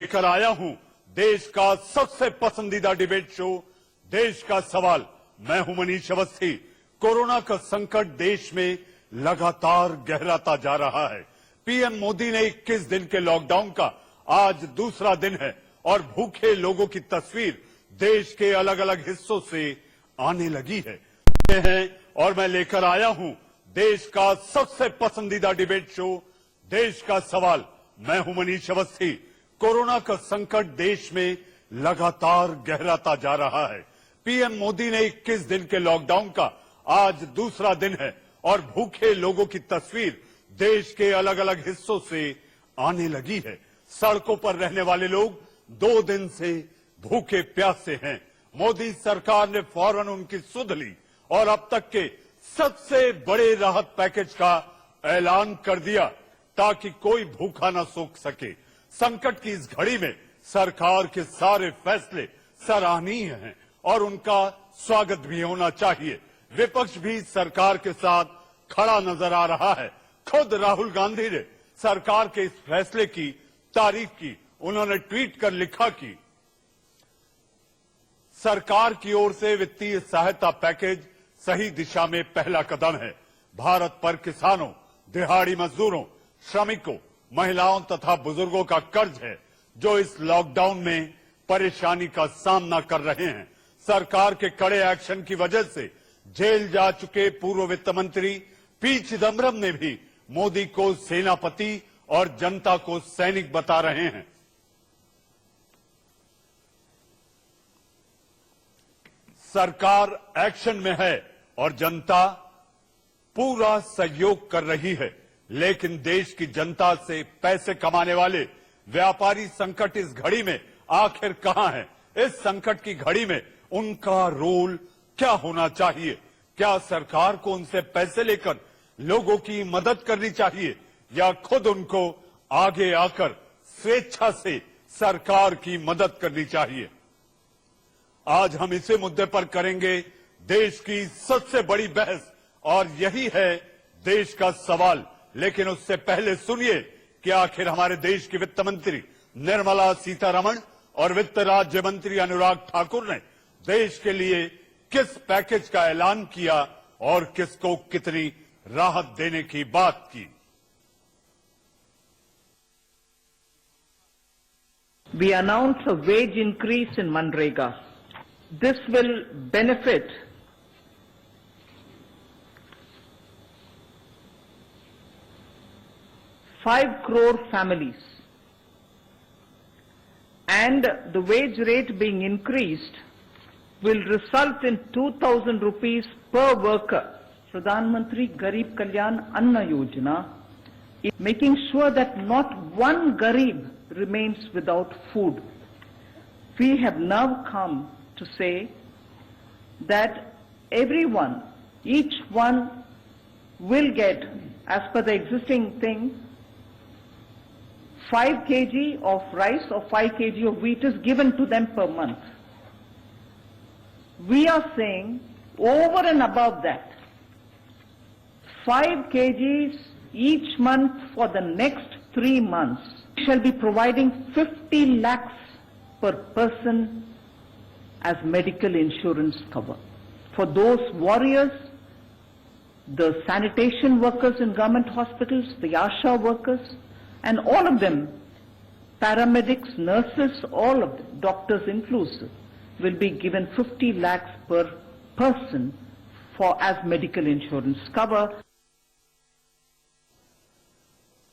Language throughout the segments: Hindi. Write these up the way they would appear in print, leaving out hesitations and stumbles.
लेकर आया हूं देश का सबसे पसंदीदा डिबेट शो देश का सवाल। मैं हूं मनीष अवस्थी। कोरोना का संकट देश में लगातार गहराता जा रहा है। पीएम मोदी ने 21 दिन के लॉकडाउन का आज दूसरा दिन है और भूखे लोगों की तस्वीर देश के अलग अलग हिस्सों से आने लगी है और मैं लेकर आया हूं देश का सबसे पसंदीदा डिबेट शो देश का सवाल। मैं हूं मनीष अवस्थी। कोरोना का संकट देश में लगातार गहराता जा रहा है। पीएम मोदी ने 21 दिन के लॉकडाउन का आज दूसरा दिन है और भूखे लोगों की तस्वीर देश के अलग अलग हिस्सों से आने लगी है। सड़कों पर रहने वाले लोग 2 दिन से भूखे प्यासे हैं। मोदी सरकार ने फौरन उनकी सुध ली और अब तक के सबसे बड़े राहत पैकेज का ऐलान कर दिया ताकि कोई भूखा न सूख सके। संकट की इस घड़ी में सरकार के सारे फैसले सराहनीय हैं और उनका स्वागत भी होना चाहिए। विपक्ष भी सरकार के साथ खड़ा नजर आ रहा है। खुद राहुल गांधी ने सरकार के इस फैसले की तारीफ की। उन्होंने ट्वीट कर लिखा कि सरकार की ओर से वित्तीय सहायता पैकेज सही दिशा में पहला कदम है। भारत पर किसानों, दिहाड़ी मजदूरों, श्रमिकों, महिलाओं तथा बुजुर्गों का कर्ज है जो इस लॉकडाउन में परेशानी का सामना कर रहे हैं। सरकार के कड़े एक्शन की वजह से जेल जा चुके पूर्व वित्त मंत्री पी चिदम्बरम ने भी मोदी को सेनापति और जनता को सैनिक बता रहे हैं। सरकार एक्शन में है और जनता पूरा सहयोग कर रही है, लेकिन देश की जनता से पैसे कमाने वाले व्यापारी संकट इस घड़ी में आखिर कहां है? इस संकट की घड़ी में उनका रोल क्या होना चाहिए? क्या सरकार को उनसे पैसे लेकर लोगों की मदद करनी चाहिए या खुद उनको आगे आकर स्वेच्छा से सरकार की मदद करनी चाहिए? आज हम इसी मुद्दे पर करेंगे देश की सबसे बड़ी बहस और यही है देश का सवाल। लेकिन उससे पहले सुनिए कि आखिर हमारे देश की वित्त मंत्री निर्मला सीतारमण और वित्त राज्य मंत्री अनुराग ठाकुर ने देश के लिए किस पैकेज का ऐलान किया और किसको कितनी राहत देने की बात की। We announce a wage increase in Manrega. This will benefit 5 crore families, and the wage rate being increased will result in 2,000 rupees per worker. Pradhan Mantri Garib Kalyan Anna Yojana is making sure that not one Garib remains without food. We have now come to say that everyone, each one will get, as per the existing thing, 5 kg of rice or 5 kg of wheat is given to them per month. We are saying over and above that, 5 kgs each month for the next 3 months. We shall be providing 50 lakhs per person as medical insurance cover. For those warriors, the sanitation workers in government hospitals, the ASHA workers, and all of them, paramedics, nurses, all of them, doctors inclusive, will be given 50 lakhs per person for as medical insurance cover.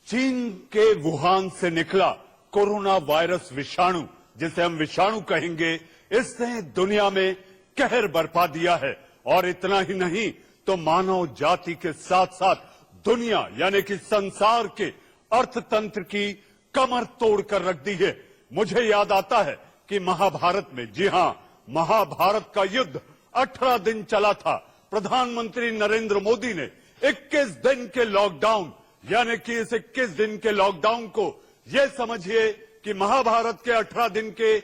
चीन के वुहान से निकला कोरोना वायरस विषाणु, जिसे हम विषाणु कहेंगे, इसने दुनिया में कहर बरपा दिया है और इतना ही नहीं तो मानव जाति के साथ साथ दुनिया यानी कि संसार के अर्थतंत्र की कमर तोड़कर रख दी है। मुझे याद आता है कि महाभारत में, जी हां, महाभारत का युद्ध 18 दिन चला था। प्रधानमंत्री नरेंद्र मोदी ने 21 दिन के लॉकडाउन यानी कि इस 21 दिन के लॉकडाउन को यह समझिए कि महाभारत के 18 दिन के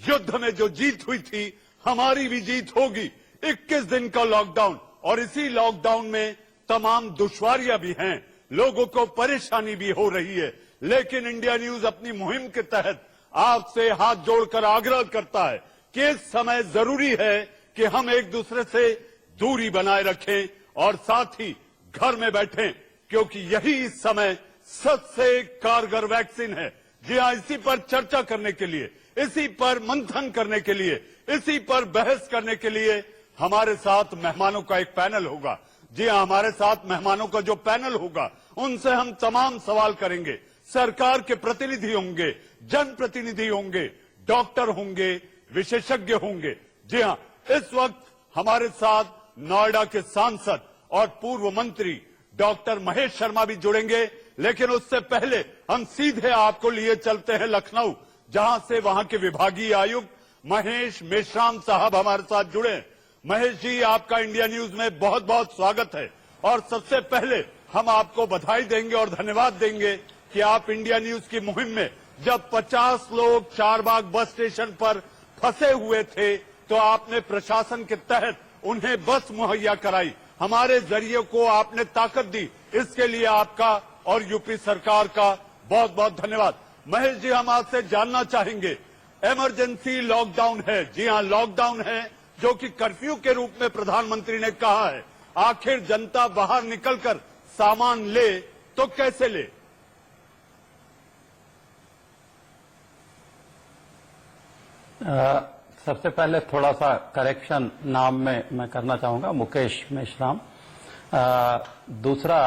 युद्ध में जो जीत हुई थी, हमारी भी जीत होगी। 21 दिन का लॉकडाउन, और इसी लॉकडाउन में तमाम दुश्वारियां भी हैं, लोगों को परेशानी भी हो रही है, लेकिन इंडिया न्यूज अपनी मुहिम के तहत आपसे हाथ जोड़कर आग्रह करता है कि इस समय जरूरी है कि हम एक दूसरे से दूरी बनाए रखें और साथ ही घर में बैठें, क्योंकि यही इस समय सबसे कारगर वैक्सीन है। जी हां, इसी पर चर्चा करने के लिए, इसी पर मंथन करने के लिए, इसी पर बहस करने के लिए हमारे साथ मेहमानों का एक पैनल होगा। जी हां, हमारे साथ मेहमानों का जो पैनल होगा उनसे हम तमाम सवाल करेंगे। सरकार के प्रतिनिधि होंगे, जनप्रतिनिधि होंगे, डॉक्टर होंगे, विशेषज्ञ होंगे। जी हां, इस वक्त हमारे साथ नोएडा के सांसद और पूर्व मंत्री डॉक्टर महेश शर्मा भी जुड़ेंगे, लेकिन उससे पहले हम सीधे आपको लिए चलते हैं लखनऊ, जहां से वहां के विभागीय आयुक्त महेश मेश्राम साहब हमारे साथ जुड़े। महेश जी, आपका इंडिया न्यूज में बहुत बहुत स्वागत है और सबसे पहले हम आपको बधाई देंगे और धन्यवाद देंगे कि आप इंडिया न्यूज की मुहिम में जब 50 लोग चारबाग बस स्टेशन पर फंसे हुए थे तो आपने प्रशासन के तहत उन्हें बस मुहैया कराई, हमारे जरिए को आपने ताकत दी। इसके लिए आपका और यूपी सरकार का बहुत बहुत धन्यवाद। महेश जी, हम आपसे जानना चाहेंगे, इमरजेंसी लॉकडाउन है, जी हां लॉकडाउन है, जो कि कर्फ्यू के रूप में प्रधानमंत्री ने कहा है। आखिर जनता बाहर निकलकर सामान ले तो कैसे ले? सबसे पहले थोड़ा सा करेक्शन नाम में मैं करना चाहूंगा, मुकेश मेश्राम। दूसरा,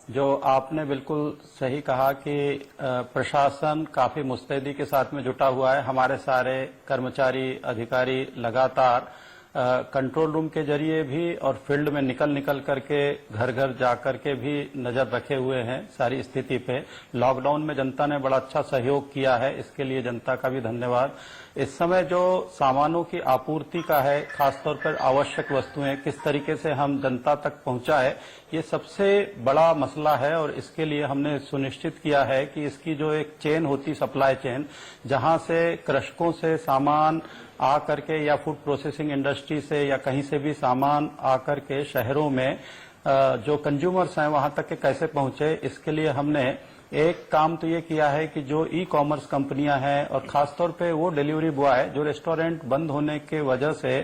जो आपने बिल्कुल सही कहा कि प्रशासन काफी मुस्तैदी के साथ में जुटा हुआ है। हमारे सारे कर्मचारी अधिकारी लगातार कंट्रोल रूम के जरिए भी और फील्ड में निकल करके घर घर जाकर के भी नजर रखे हुए हैं सारी स्थिति पे। लॉकडाउन में जनता ने बड़ा अच्छा सहयोग किया है, इसके लिए जनता का भी धन्यवाद। इस समय जो सामानों की आपूर्ति का है, खासतौर पर आवश्यक वस्तुएं किस तरीके से हम जनता तक पहुंचाए, ये सबसे बड़ा मसला है और इसके लिए हमने सुनिश्चित किया है कि इसकी जो एक चेन होती, सप्लाई चेन, जहां से कृषकों से सामान आ करके या फूड प्रोसेसिंग इंडस्ट्री से या कहीं से भी सामान आ करके शहरों में जो कंज्यूमर्स हैं वहां तक के कैसे पहुंचे, इसके लिए हमने एक काम तो ये किया है कि जो ई कॉमर्स कंपनियां हैं और खासतौर पे वो डिलीवरी बॉय जो रेस्टोरेंट बंद होने के वजह से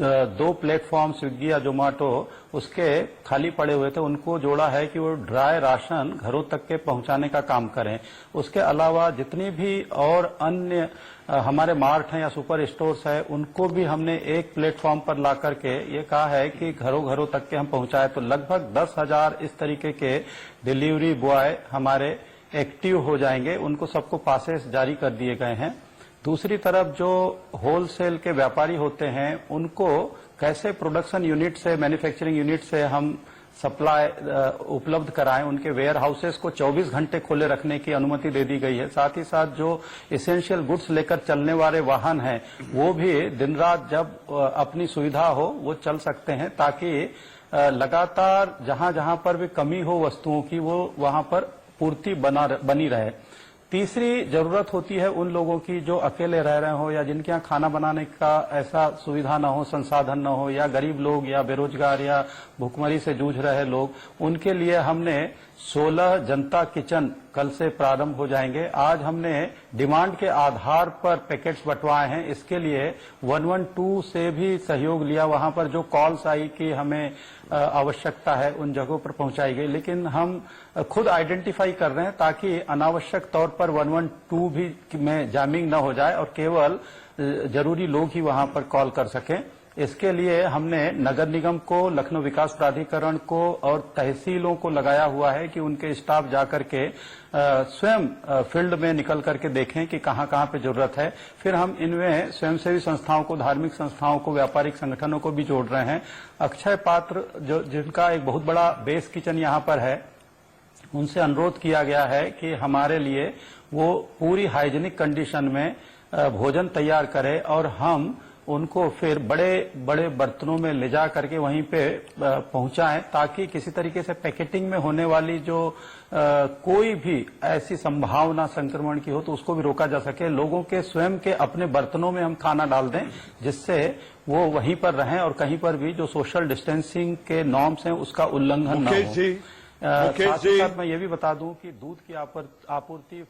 2 प्लेटफॉर्म स्विगी या जोमेटो उसके खाली पड़े हुए थे, उनको जोड़ा है कि वो ड्राई राशन घरों तक के पहुंचाने का काम करें। उसके अलावा जितनी भी और अन्य हमारे मार्ट हैं या सुपर स्टोर्स है, उनको भी हमने एक प्लेटफॉर्म पर ला करके ये कहा है कि घरों घरों तक के हम पहुंचाए। तो लगभग 10,000 इस तरीके के डिलीवरी बॉय हमारे एक्टिव हो जाएंगे, उनको सबको पासेस जारी कर दिए गए हैं। दूसरी तरफ जो होलसेल के व्यापारी होते हैं, उनको कैसे प्रोडक्शन यूनिट से, मैन्युफैक्चरिंग यूनिट से हम सप्लाई उपलब्ध कराएं, उनके वेयर हाउसेस को 24 घंटे खोले रखने की अनुमति दे दी गई है। साथ ही साथ जो एसेंशियल गुड्स लेकर चलने वाले वाहन हैं, वो भी दिन रात जब अपनी सुविधा हो वो चल सकते हैं, ताकि लगातार जहां जहां पर भी कमी हो वस्तुओं की, वो वहां पर पूर्ति बनी रहे। तीसरी जरूरत होती है उन लोगों की जो अकेले रह रहे हो या जिनके यहाँ खाना बनाने का ऐसा सुविधा न हो, संसाधन न हो, या गरीब लोग या बेरोजगार या भुखमरी से जूझ रहे लोग, उनके लिए हमने 16 जनता किचन कल से प्रारंभ हो जाएंगे। आज हमने डिमांड के आधार पर पैकेट्स बंटवाए हैं। इसके लिए 112 से भी सहयोग लिया, वहां पर जो कॉल्स आई कि हमें आवश्यकता है उन जगहों पर पहुंचाई गई। लेकिन हम खुद आइडेंटिफाई कर रहे हैं ताकि अनावश्यक तौर पर 112 भी में जामिंग न हो जाए और केवल जरूरी लोग ही वहां पर कॉल कर सकें। इसके लिए हमने नगर निगम को, लखनऊ विकास प्राधिकरण को और तहसीलों को लगाया हुआ है कि उनके स्टाफ जाकर के स्वयं फील्ड में निकल करके देखें कि कहां कहां पे जरूरत है। फिर हम इनमें स्वयंसेवी संस्थाओं को, धार्मिक संस्थाओं को, व्यापारिक संगठनों को भी जोड़ रहे हैं। अक्षय पात्र जो जिनका एक बहुत बड़ा बेस किचन यहां पर है, उनसे अनुरोध किया गया है कि हमारे लिए वो पूरी हाइजीनिक कंडीशन में भोजन तैयार करे और हम उनको फिर बड़े बड़े बर्तनों में ले जा करके वहीं पे पहुंचाएं, ताकि किसी तरीके से पैकेटिंग में होने वाली जो कोई भी ऐसी संभावना संक्रमण की हो तो उसको भी रोका जा सके। लोगों के स्वयं के अपने बर्तनों में हम खाना डाल दें, जिससे वो वहीं पर रहें और कहीं पर भी जो सोशल डिस्टेंसिंग के नॉर्म्स हैं उसका उल्लंघन न हो। साथ ही साथ मैं ये भी बता दूं कि दूध की आपूर्ति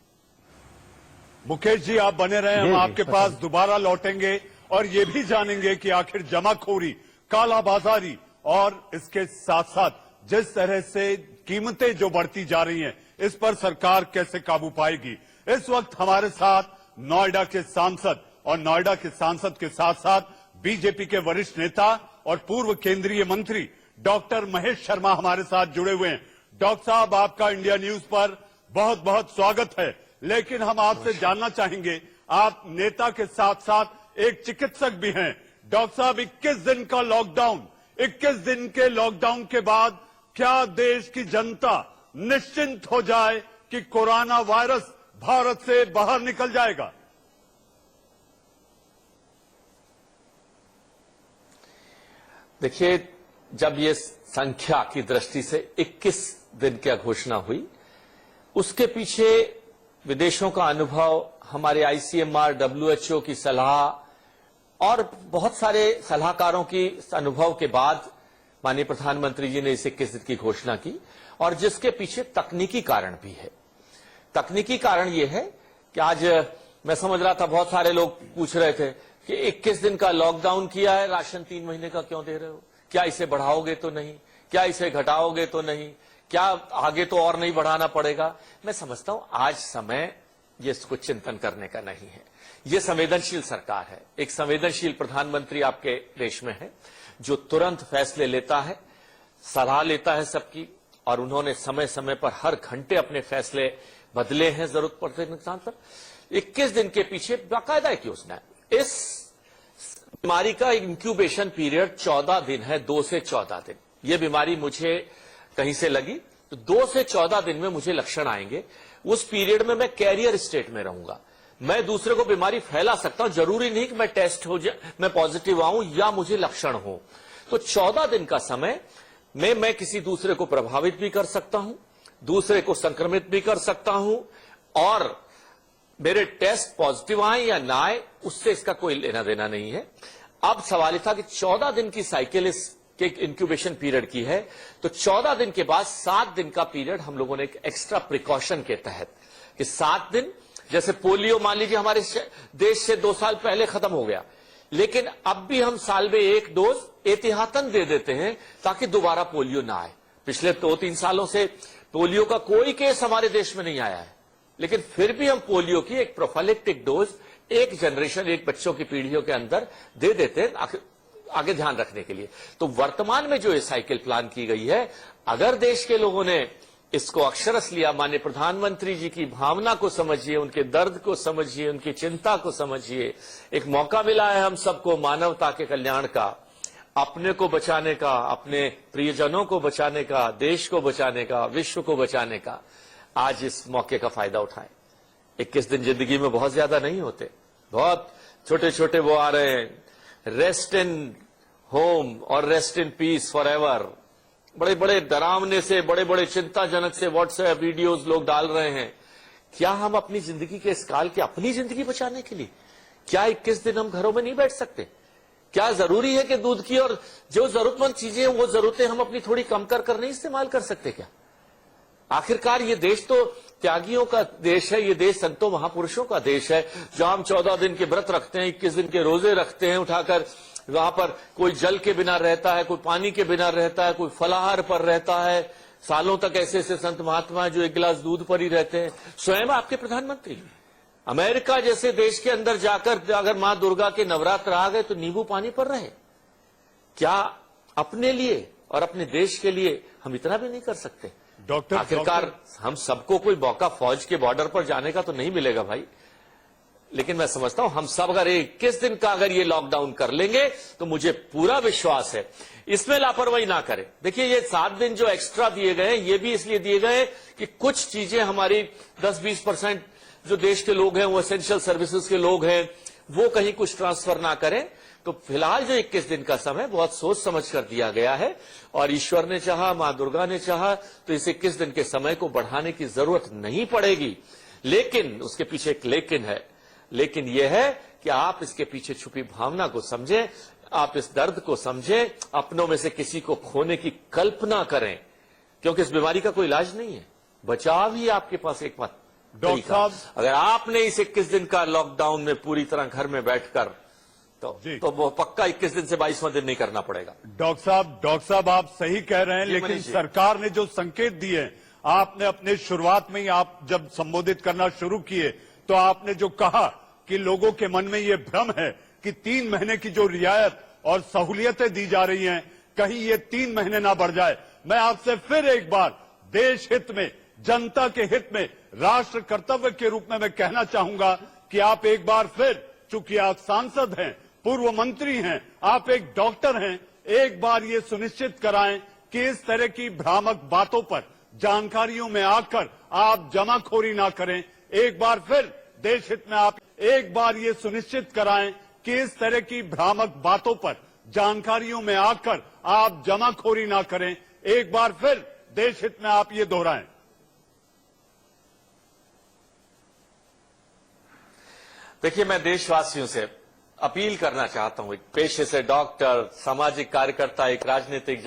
मुकेश जी आप बने रहे, हम जी, आपके पास दोबारा लौटेंगे और ये भी जानेंगे कि आखिर जमाखोरी, कालाबाजारी और इसके साथ साथ जिस तरह से कीमतें जो बढ़ती जा रही हैं, इस पर सरकार कैसे काबू पाएगी। इस वक्त हमारे साथ नोएडा के सांसद और नोएडा के सांसद के साथ साथ बीजेपी के वरिष्ठ नेता और पूर्व केंद्रीय मंत्री डॉक्टर महेश शर्मा हमारे साथ जुड़े हुए हैं। डॉक्टर साहब आपका इंडिया न्यूज पर बहुत बहुत स्वागत है। लेकिन हम आपसे जानना चाहेंगे, आप नेता के साथ साथ एक चिकित्सक भी हैं। डॉक्टर साहब 21 दिन का लॉकडाउन, 21 दिन के लॉकडाउन के बाद क्या देश की जनता निश्चिंत हो जाए कि कोरोना वायरस भारत से बाहर निकल जाएगा? देखिए, जब ये संख्या की दृष्टि से 21 दिन की घोषणा हुई, उसके पीछे विदेशों का अनुभव, हमारे आईसीएमआर, डब्ल्यूएचओ की सलाह और बहुत सारे सलाहकारों की अनुभव के बाद माननीय प्रधानमंत्री जी ने इस 21 दिन की घोषणा की। और जिसके पीछे तकनीकी कारण भी है। तकनीकी कारण यह है कि आज मैं समझ रहा था, बहुत सारे लोग पूछ रहे थे कि 21 दिन का लॉकडाउन किया है, राशन 3 महीने का क्यों दे रहे हो? क्या इसे बढ़ाओगे तो नहीं? क्या इसे घटाओगे तो नहीं? क्या आगे तो और नहीं बढ़ाना पड़ेगा? मैं समझता हूं आज समय ये इसको चिंतन करने का नहीं है। ये संवेदनशील सरकार है, एक संवेदनशील प्रधानमंत्री आपके देश में है जो तुरंत फैसले लेता है, सलाह लेता है सबकी, और उन्होंने समय समय पर हर घंटे अपने फैसले बदले हैं जरूरत पड़ने के नुकसान पर। 21 दिन के पीछे बाकायदा एक योजना है। इस बीमारी का इंक्यूबेशन पीरियड 14 दिन है, 2 से 14 दिन। यह बीमारी मुझे कहीं से लगी तो 2 से 14 दिन में मुझे लक्षण आएंगे। उस पीरियड में मैं कैरियर स्टेट में रहूंगा, मैं दूसरे को बीमारी फैला सकता हूं। जरूरी नहीं कि मैं टेस्ट हो जाए, मैं पॉजिटिव आऊं या मुझे लक्षण हो। तो 14 दिन का समय में मैं किसी दूसरे को प्रभावित भी कर सकता हूं, दूसरे को संक्रमित भी कर सकता हूं, और मेरे टेस्ट पॉजिटिव आए या ना आए उससे इसका कोई लेना देना नहीं है। अब सवाल था कि 14 दिन की साइकिल इस के इंक्यूबेशन पीरियड की है, तो 14 दिन के बाद 7 दिन का पीरियड हम लोगों ने एक एक्स्ट्रा प्रिकॉशन के तहत कि 7 दिन, जैसे पोलियो मान लीजिए हमारे देश से 2 साल पहले खत्म हो गया, लेकिन अब भी हम साल में 1 डोज एहतियातन दे देते हैं ताकि दोबारा पोलियो ना आए। पिछले 2-3 सालों से पोलियो का कोई केस हमारे देश में नहीं आया है, लेकिन फिर भी हम पोलियो की एक प्रोफाइलेक्टिक डोज एक जनरेशन, एक बच्चों की पीढ़ियों के अंदर दे देते हैं आगे ध्यान रखने के लिए। तो वर्तमान में जो ये साइकिल प्लान की गई है, अगर देश के लोगों ने इसको अक्षरश लिया, माननीय प्रधानमंत्री जी की भावना को समझिए, उनके दर्द को समझिए, उनकी चिंता को समझिए, एक मौका मिला है हम सबको मानवता के कल्याण का, अपने को बचाने का, अपने प्रियजनों को बचाने का, देश को बचाने का, विश्व को बचाने का। आज इस मौके का फायदा उठाएं। 21 दिन जिंदगी में बहुत ज्यादा नहीं होते, बहुत छोटे छोटे वो आ रहे हैं। रेस्ट इन होम और rest in peace for ever. बड़े बड़े डरावने से, बड़े बड़े चिंताजनक से व्हाट्सएप वीडियोस लोग डाल रहे हैं। क्या हम अपनी जिंदगी के इस काल के अपनी जिंदगी बचाने के लिए क्या 21 दिन हम घरों में नहीं बैठ सकते? क्या जरूरी है कि दूध की और जो जरूरतमंद चीजें हैं वो जरूरतें हम अपनी थोड़ी कम कर नहीं इस्तेमाल कर सकते क्या? आखिरकार ये देश तो त्यागियों का देश है, ये देश संतों महापुरुषों का देश है, जहां हम 14 दिन के व्रत रखते हैं, 21 दिन के रोजे रखते हैं उठाकर। वहां पर कोई जल के बिना रहता है, कोई पानी के बिना रहता है, कोई फलाहार पर रहता है। सालों तक ऐसे ऐसे संत महात्मा जो एक गिलास दूध पर ही रहते हैं। स्वयं आपके प्रधानमंत्री अमेरिका जैसे देश के अंदर जाकर अगर मां दुर्गा के नवरात्र आ गए तो नींबू पानी पर रहे। क्या अपने लिए और अपने देश के लिए हम इतना भी नहीं कर सकते? डॉक्टर, आखिरकार हम सबको कोई मौका फौज के बॉर्डर पर जाने का तो नहीं मिलेगा भाई, लेकिन मैं समझता हूं हम सब अगर 21 दिन का अगर ये लॉकडाउन कर लेंगे तो मुझे पूरा विश्वास है इसमें लापरवाही ना करें। देखिए, ये 7 दिन जो एक्स्ट्रा दिए गए हैं, ये भी इसलिए दिए गए कि कुछ चीजें हमारी 10-20% जो देश के लोग हैं, वो एसेंशियल सर्विसेज के लोग हैं, वो कहीं कुछ ट्रांसफर ना करें। तो फिलहाल जो 21 दिन का समय बहुत सोच समझ कर दिया गया है, और ईश्वर ने चाहा, मां दुर्गा ने चाहा तो इस 21 दिन के समय को बढ़ाने की जरूरत नहीं पड़ेगी। लेकिन उसके पीछे एक लेकिन है। लेकिन यह है कि आप इसके पीछे छुपी भावना को समझें, आप इस दर्द को समझें, अपनों में से किसी को खोने की कल्पना करें, क्योंकि इस बीमारी का कोई इलाज नहीं है। बचाव ही आपके पास तरीका। साहब। अगर आपने इस 21 दिन का लॉकडाउन में पूरी तरह घर में बैठकर जी। तो वो पक्का 21 दिन से 22वां दिन नहीं करना पड़ेगा। डॉक्टर साहब आप सही कह रहे हैं, जी, लेकिन मनीष जी। सरकार ने जो संकेत दिए, आपने अपने शुरुआत में ही आप जब संबोधित करना शुरू किए तो आपने जो कहा कि लोगों के मन में ये भ्रम है कि 3 महीने की जो रियायत और सहूलियतें दी जा रही हैं, कहीं ये 3 महीने ना बढ़ जाए। मैं आपसे फिर एक बार देश हित में, जनता के हित में, राष्ट्र कर्तव्य के रूप में मैं कहना चाहूंगा कि आप एक बार फिर, चूंकि आप सांसद हैं, पूर्व मंत्री हैं, आप एक डॉक्टर हैं, एक बार ये सुनिश्चित कराएं कि इस तरह की भ्रामक बातों पर, जानकारियों में आकर आप जमाखोरी ना करें। एक बार फिर देश हित में आप एक बार ये सुनिश्चित कराएं कि इस तरह की भ्रामक बातों पर, जानकारियों में आकर आप जमाखोरी ना करें। एक बार फिर देश हित में आप ये दोहराएं। देखिए, मैं देशवासियों से अपील करना चाहता हूं, एक पेशे से डॉक्टर, सामाजिक कार्यकर्ता, एक राजनीतिक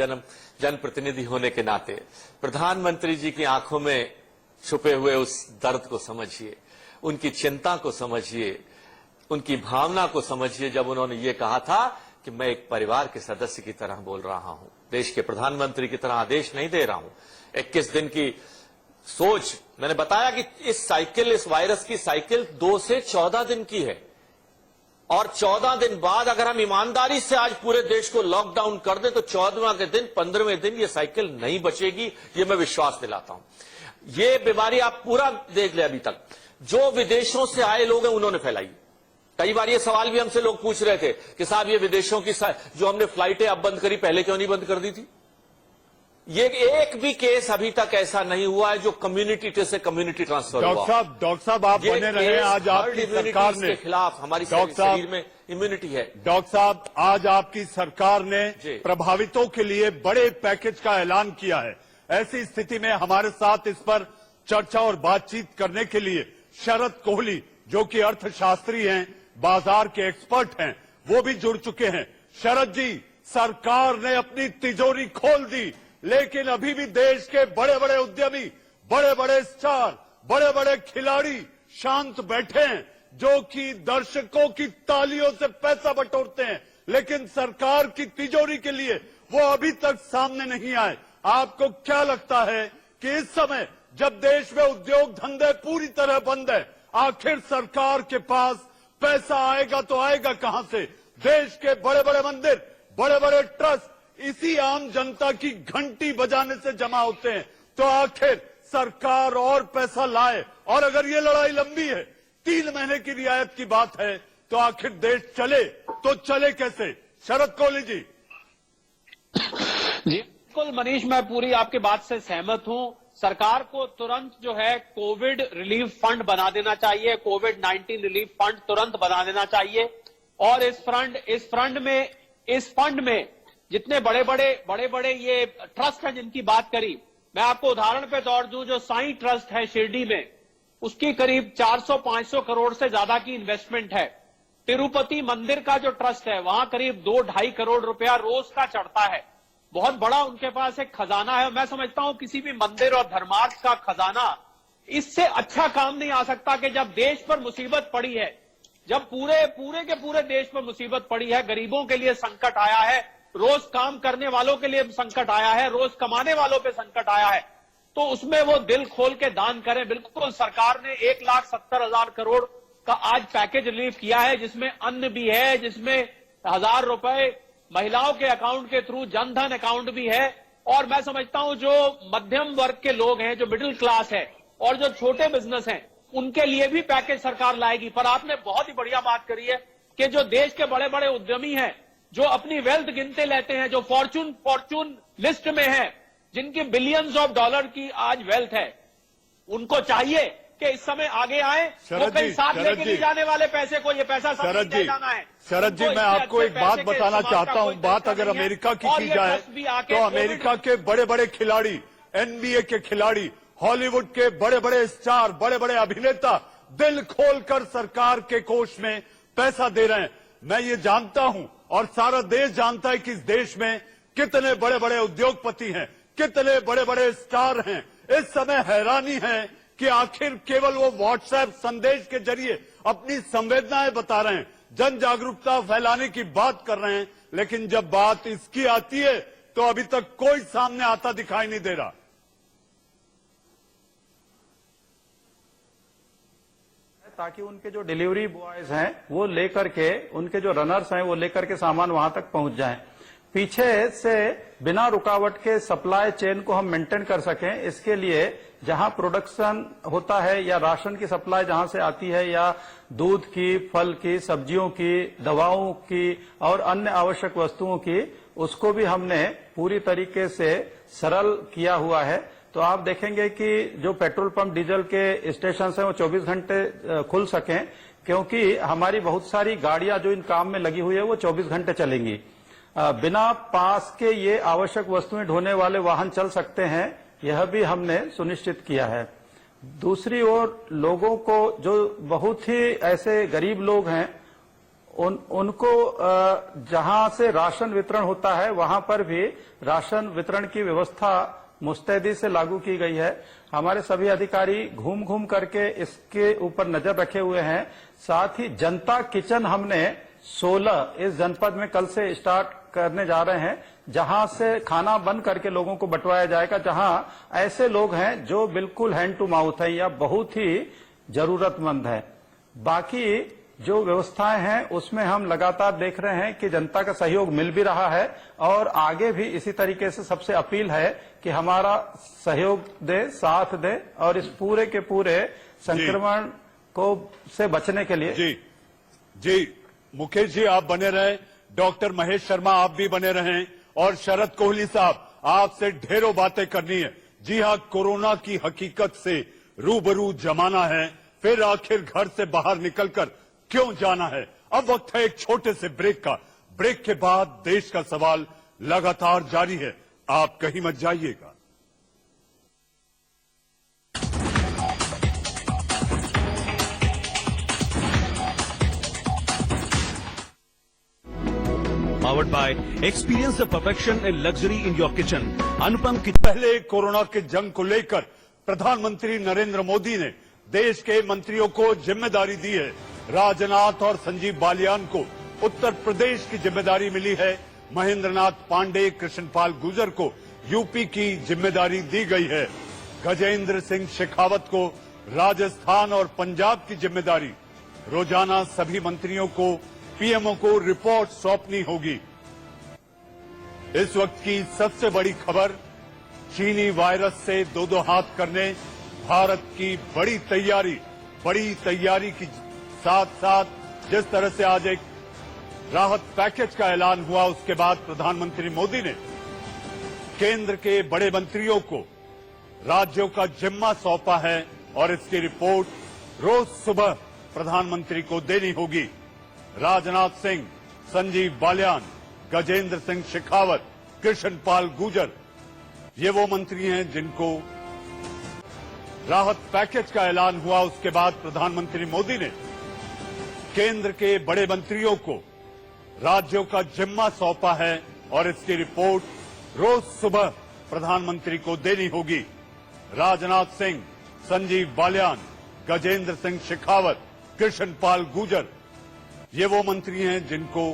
जनप्रतिनिधि होने के नाते प्रधानमंत्री जी की आंखों में छुपे हुए उस दर्द को समझिए, उनकी चिंता को समझिए, उनकी भावना को समझिए जब उन्होंने ये कहा था कि मैं एक परिवार के सदस्य की तरह बोल रहा हूं, देश के प्रधानमंत्री की तरह आदेश नहीं दे रहा हूं। 21 दिन की सोच, मैंने बताया कि इस वायरस की साइकिल 2 से 14 दिन की है, और 14 दिन बाद अगर हम ईमानदारी से आज पूरे देश को लॉकडाउन कर दें तो 14वां के दिन, 15वें दिन ये साइकिल नहीं बचेगी, ये मैं विश्वास दिलाता हूं। ये बीमारी आप पूरा देख ले, अभी तक जो विदेशों से आए लोग हैं उन्होंने फैलाई। कई बार ये सवाल भी हमसे लोग पूछ रहे थे कि साहब ये विदेशों की जो हमने फ्लाइटें अब बंद करी, पहले क्यों नहीं बंद कर दी थी? ये एक भी केस अभी तक ऐसा नहीं हुआ है जो कम्युनिटी से कम्युनिटी ट्रांसफर हुआ। डॉक्टर साहब आप बने रहे। आज आपकी सरकार ने, के खिलाफ हमारी शरीर में इम्यूनिटी है। डॉक्टर साहब आज आपकी सरकार ने प्रभावितों के लिए बड़े पैकेज का ऐलान किया है। ऐसी स्थिति में हमारे साथ इस पर चर्चा और बातचीत करने के लिए शरद कोहली, जो कि अर्थशास्त्री हैं, बाजार के एक्सपर्ट हैं, वो भी जुड़ चुके हैं। शरद जी, सरकार ने अपनी तिजोरी खोल दी, लेकिन अभी भी देश के बड़े बड़े उद्यमी, बड़े बड़े स्टार, बड़े बड़े खिलाड़ी शांत बैठे हैं, जो कि दर्शकों की तालियों से पैसा बटोरते हैं, लेकिन सरकार की तिजोरी के लिए वो अभी तक सामने नहीं आए। आपको क्या लगता है कि इस समय जब देश में उद्योग धंधे पूरी तरह बंद है, आखिर सरकार के पास पैसा आएगा तो आएगा कहां से? देश के बड़े बड़े मंदिर, बड़े बड़े ट्रस्ट इसी आम जनता की घंटी बजाने से जमा होते हैं, तो आखिर सरकार और पैसा लाए। और अगर ये लड़ाई लंबी है, 3 महीने की रियायत की बात है, तो आखिर देश चले तो चले कैसे? शरद कोहली जी। जी बिल्कुल मनीष, मैं पूरी आपकी बात से सहमत हूं। सरकार को तुरंत जो है कोविड रिलीफ फंड बना देना चाहिए, कोविड-19 रिलीफ फंड तुरंत बना देना चाहिए। और इस फंड में जितने बड़े बड़े ये ट्रस्ट हैं जिनकी बात करी, मैं आपको उदाहरण पे तौर दूं, जो साईं ट्रस्ट है शिरडी में, उसकी करीब 400-500 करोड़ से ज्यादा की इन्वेस्टमेंट है। तिरुपति मंदिर का जो ट्रस्ट है, वहां करीब 2-2.5 करोड़ रुपया रोज का चढ़ता है। बहुत बड़ा उनके पास एक खजाना है। मैं समझता हूं किसी भी मंदिर और धर्मार्थ का खजाना, इससे अच्छा काम नहीं आ सकता कि जब देश पर मुसीबत पड़ी है, जब पूरे देश पर मुसीबत पड़ी है, गरीबों के लिए संकट आया है, रोज काम करने वालों के लिए संकट आया है, रोज कमाने वालों पे संकट आया है, तो उसमें वो दिल खोल के दान करें। बिल्कुल सरकार ने 1,70,000 करोड़ का आज पैकेज रिलीफ किया है, जिसमें अन्न भी है, जिसमें 1,000 रुपए महिलाओं के अकाउंट के थ्रू जनधन अकाउंट भी है। और मैं समझता हूं जो मध्यम वर्ग के लोग हैं, जो मिडिल क्लास है और जो छोटे बिजनेस हैं, उनके लिए भी पैकेज सरकार लाएगी। पर आपने बहुत ही बढ़िया बात करी है कि जो देश के बड़े बड़े उद्यमी हैं, जो अपनी वेल्थ गिनते लेते हैं, जो फॉर्चून लिस्ट में है, जिनकी बिलियंस ऑफ डॉलर की आज वेल्थ है, उनको चाहिए कि इस समय आगे आए, वो कहीं साथ लेके नहीं जाने वाले पैसे को, ये पैसा शरद जी, जाना है। शरद जी, मैं आपको एक बात बताना चाहता हूं। बात अगर अमेरिका की जाए तो अमेरिका के बड़े बड़े खिलाड़ी, NBA के खिलाड़ी, हॉलीवुड के बड़े बड़े स्टार, बड़े बड़े अभिनेता दिल खोलकर सरकार के कोष में पैसा दे रहे हैं। मैं ये जानता हूं और सारा देश जानता है कि इस देश में कितने बड़े बड़े उद्योगपति हैं, कितने बड़े बड़े स्टार हैं। इस समय हैरानी है कि आखिर केवल वो व्हाट्सएप संदेश के जरिए अपनी संवेदनाएं बता रहे हैं, जन जागरूकता फैलाने की बात कर रहे हैं, लेकिन जब बात इसकी आती है तो अभी तक कोई सामने आता दिखाई नहीं दे रहा। ताकि उनके जो डिलीवरी बॉयज हैं वो लेकर के, उनके जो रनर्स हैं वो लेकर के सामान वहां तक पहुंच जाएं। पीछे से बिना रुकावट के सप्लाई चेन को हम मेंटेन कर सकें, इसके लिए जहां प्रोडक्शन होता है या राशन की सप्लाई जहां से आती है या दूध की, फल की, सब्जियों की, दवाओं की और अन्य आवश्यक वस्तुओं की, उसको भी हमने पूरी तरीके से सरल किया हुआ है। तो आप देखेंगे कि जो पेट्रोल पंप, डीजल के स्टेशन हैं वो 24 घंटे खुल सकें, क्योंकि हमारी बहुत सारी गाड़ियां जो इन काम में लगी हुई है वो 24 घंटे चलेंगी। बिना पास के ये आवश्यक वस्तुएं ढोने वाले वाहन चल सकते हैं, यह भी हमने सुनिश्चित किया है। दूसरी ओर लोगों को, जो बहुत ही ऐसे गरीब लोग हैं, उनको जहां से राशन वितरण होता है वहां पर भी राशन वितरण की व्यवस्था मुस्तैदी से लागू की गई है। हमारे सभी अधिकारी घूम घूम करके इसके ऊपर नजर रखे हुए हैं। साथ ही जनता किचन हमने 16 इस जनपद में कल से स्टार्ट करने जा रहे हैं, जहां से खाना बन करके लोगों को बंटवाया जाएगा, जहां ऐसे लोग हैं जो बिल्कुल हैंड टू माउथ है या बहुत ही जरूरतमंद है। बाकी जो व्यवस्थाएं हैं उसमें हम लगातार देख रहे हैं कि जनता का सहयोग मिल भी रहा है और आगे भी इसी तरीके से सबसे अपील है कि हमारा सहयोग दे, साथ दे और इस पूरे के पूरे संक्रमण को से बचने के लिए। जी मुकेश जी आप बने रहे, डॉक्टर महेश शर्मा आप भी बने रहें, और शरद कोहली साहब आपसे ढेरों बातें करनी है। जी हां, कोरोना की हकीकत से रूबरू जमाना है, फिर आखिर घर से बाहर निकलकर क्यों जाना है। अब वक्त है एक छोटे से ब्रेक का। ब्रेक के बाद देश का सवाल लगातार जारी है, आप कहीं मत जाइएगा। Powered by experience the perfection and luxury in your kitchen. अनुपम की पहले कोरोना के जंग को लेकर प्रधानमंत्री नरेंद्र मोदी ने देश के मंत्रियों को जिम्मेदारी दी है। राजनाथ और संजीव बालियान को उत्तर प्रदेश की जिम्मेदारी मिली है। महेंद्रनाथ पांडे, कृष्णपाल गुर्जर को यूपी की जिम्मेदारी दी गई है। गजेंद्र सिंह शेखावत को राजस्थान और पंजाब की जिम्मेदारी। रोजाना सभी मंत्रियों को, पीएमओ को रिपोर्ट सौंपनी होगी। इस वक्त की सबसे बड़ी खबर, चीनी वायरस से दो हाथ करने भारत की बड़ी तैयारी की साथ साथ जिस तरह से आज एक राहत पैकेज का ऐलान हुआ, उसके बाद प्रधानमंत्री मोदी ने केंद्र के बड़े मंत्रियों को राज्यों का जिम्मा सौंपा है और इसकी रिपोर्ट रोज सुबह प्रधानमंत्री को देनी होगी। राजनाथ सिंह, संजीव बालियान, गजेंद्र सिंह शेखावत, कृष्णपाल गुर्जर, ये वो मंत्री हैं जिनको राहत पैकेज का ऐलान हुआ, उसके बाद प्रधानमंत्री मोदी ने केंद्र के बड़े मंत्रियों को राज्यों का जिम्मा सौंपा है और इसकी रिपोर्ट रोज सुबह प्रधानमंत्री को देनी होगी। राजनाथ सिंह, संजीव बालियान, गजेंद्र सिंह शेखावत, कृष्णपाल गुर्जर, ये वो मंत्री हैं जिनको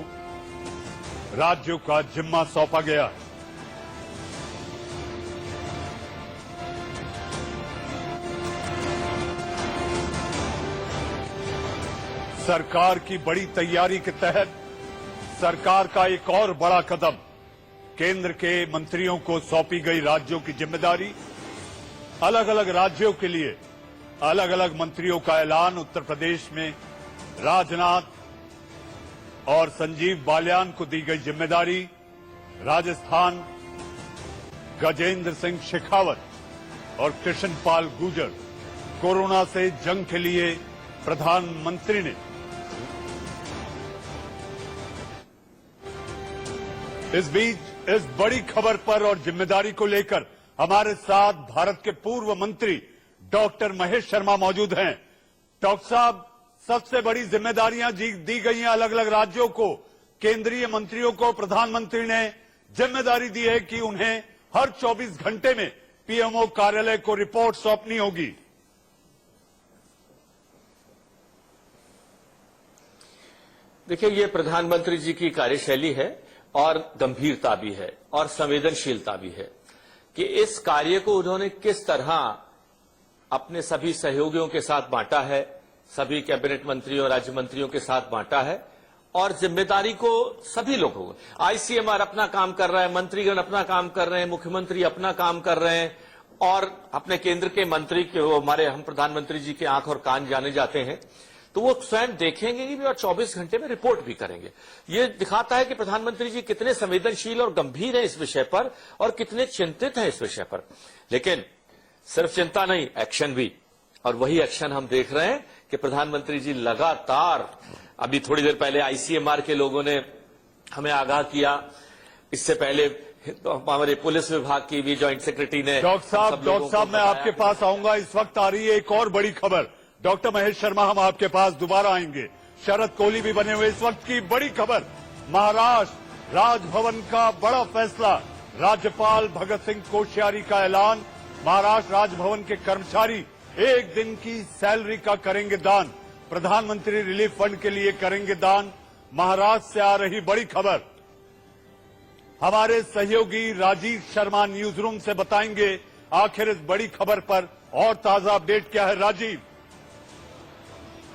राज्यों का जिम्मा सौंपा गया। सरकार की बड़ी तैयारी के तहत सरकार का एक और बड़ा कदम, केंद्र के मंत्रियों को सौंपी गई राज्यों की जिम्मेदारी। अलग अलग राज्यों के लिए अलग अलग मंत्रियों का ऐलान। उत्तर प्रदेश में राजनाथ और संजीव बालियान को दी गई जिम्मेदारी। राजस्थान गजेंद्र सिंह शेखावत और कृष्णपाल गुर्जर। कोरोना से जंग के लिए प्रधानमंत्री ने इस बीच इस बड़ी खबर पर और जिम्मेदारी को लेकर हमारे साथ भारत के पूर्व मंत्री डॉक्टर महेश शर्मा मौजूद हैं। डॉक्टर साहब, सबसे बड़ी जिम्मेदारियां दी गई हैं अलग अलग राज्यों को। केंद्रीय मंत्रियों को प्रधानमंत्री ने जिम्मेदारी दी है कि उन्हें हर 24 घंटे में पीएमओ कार्यालय को रिपोर्ट सौंपनी होगी। देखिए, ये प्रधानमंत्री जी की कार्यशैली है और गंभीरता भी है और संवेदनशीलता भी है कि इस कार्य को उन्होंने किस तरह अपने सभी सहयोगियों के साथ बांटा है, सभी कैबिनेट मंत्रियों राज्य मंत्रियों के साथ बांटा है और जिम्मेदारी को सभी लोगों को, आईसीएमआर अपना काम कर रहा है, मंत्रीगण अपना काम कर रहे हैं, मुख्यमंत्री अपना काम कर रहे हैं और अपने केंद्र के मंत्री के हमारे हम प्रधानमंत्री जी के आंख और कान जाने जाते हैं, तो वो स्वयं देखेंगे भी और 24 घंटे में रिपोर्ट भी करेंगे। ये दिखाता है कि प्रधानमंत्री जी कितने संवेदनशील और गंभीर हैं इस विषय पर और कितने चिंतित हैं इस विषय पर। लेकिन सिर्फ चिंता नहीं, एक्शन भी, और वही एक्शन हम देख रहे हैं कि प्रधानमंत्री जी लगातार, अभी थोड़ी देर पहले आईसीएमआर के लोगों ने हमें आगाह किया, इससे पहले हमारे पुलिस विभाग की भी जॉइंट सेक्रेटरी ने। डॉक्टर साहब मैं आपके पास आऊंगा, इस वक्त आ रही है एक और बड़ी खबर। डॉक्टर महेश शर्मा, हम आपके पास दोबारा आएंगे। शरद कोहली भी बने हुए, इस वक्त की बड़ी खबर, महाराष्ट्र राजभवन का बड़ा फैसला, राज्यपाल भगत सिंह कोश्यारी का ऐलान, महाराष्ट्र राजभवन के कर्मचारी 1 दिन की सैलरी का करेंगे दान, प्रधानमंत्री रिलीफ फंड के लिए करेंगे दान। महाराष्ट्र से आ रही बड़ी खबर हमारे सहयोगी राजीव शर्मा न्यूज रूम से बताएंगे आखिर इस बड़ी खबर पर और ताजा अपडेट क्या है। राजीव।